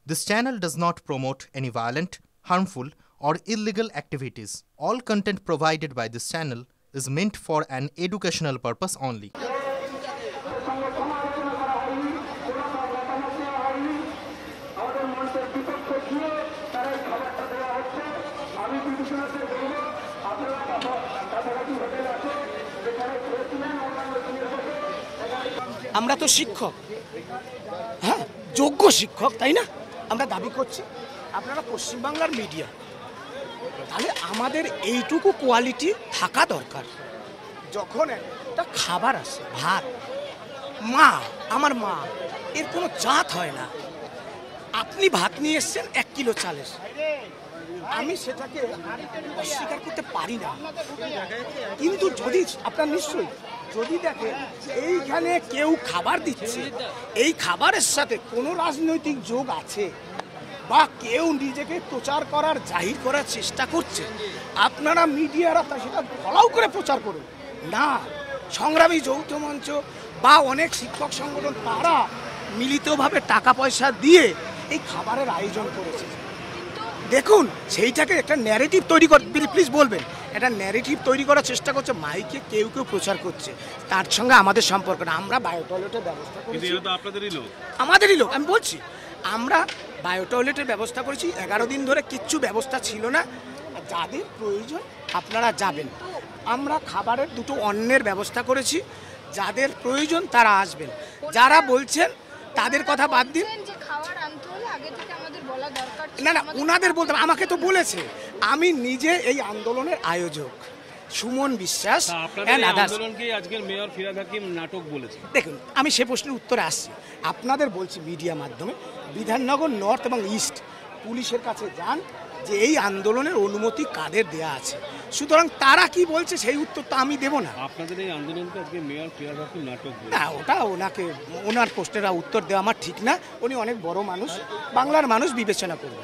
This channel does not promote any violent, harmful, or illegal activities. All content provided by this channel is meant for an educational purpose only. আমরা তো শিক্ষক, হ্যাঁ, যোগ্য শিক্ষক, তাই না? আমরা দাবি করছি আপনারা পশ্চিমবাংলার মিডিয়া, তাহলে আমাদের এইটুকু কোয়ালিটি থাকা দরকার। যখন একটা খাবার আসে, ভাত, মা, আমার মা, এর কোনো জাত হয় না। আপনি ভাত নিয়ে এসছেন 1 কিলো চালের, আমি সেটাকে অস্বীকার করতে পারি না। কিন্তু যদি আপনার নিশ্চয়ই যদি দেখেন এইখানে কেউ খাবার দিচ্ছে, এই খাবারের সাথে কোনো রাজনৈতিক যোগ আছে বা কেউ নিজেকে প্রচার করার, জাহির করার চেষ্টা করছে, আপনারা মিডিয়ারা তা সেটা ফলাও করে প্রচার করুন না। সংগ্রামী যৌথ মঞ্চ বা অনেক শিক্ষক সংগঠন তারা মিলিতভাবে টাকা পয়সা দিয়ে এই খাবারের আয়োজন করেছে। দেখুন, সেইটাকে একটা ন্যারেটিভ তৈরি কর, প্লিজ বলবেন, একটা ন্যারেটিভ তৈরি করার চেষ্টা করছে, মাইকে কেউ কেউ প্রচার করছে, তার সঙ্গে আমাদের সম্পর্ক না। আমরা বায়ো টয়লেটের ব্যবস্থা করেছি, আমাদেরই লোক, আমি বলছি আমরা বায়ো টয়লেটের ব্যবস্থা করেছি। 11 দিন ধরে কিচ্ছু ব্যবস্থা ছিল না। যাদের প্রয়োজন আপনারা যাবেন। আমরা খাবারের দুটো অন্নের ব্যবস্থা করেছি, যাদের প্রয়োজন তারা আসবেন। যারা বলছেন তাদের কথা বাদ দিন, না না, ওনাদের বলতে আমাকে তো বলেছে, আমি নিজে এই আন্দোলনের আয়োজক সুমন বিশ্বাস। আজকের মেয়র ফিরহাদ হাকিম নাটক বলেছে। দেখুন, আমি সে প্রশ্নের উত্তরে আসছি। আপনাদের বলছি মিডিয়া মাধ্যমে, বিধাননগর নর্থ এবং ইস্ট পুলিশের কাছে যান যে এই আন্দোলনের অনুমতি কাদের দেয়া আছে। সুতরাং তারা কি বলছে সেই উত্তর তো আমি দেব না। আপনাদের এই আন্দোলনকে আজকে মেয়র ফিরহাদ হাকিম নাটক বলেছে। না, ওটা ওনাকে ওনার প্রশ্নের উত্তর দেওয়া আমার ঠিক না। উনি অনেক বড় মানুষ, বাংলার মানুষ বিবেচনা করবে।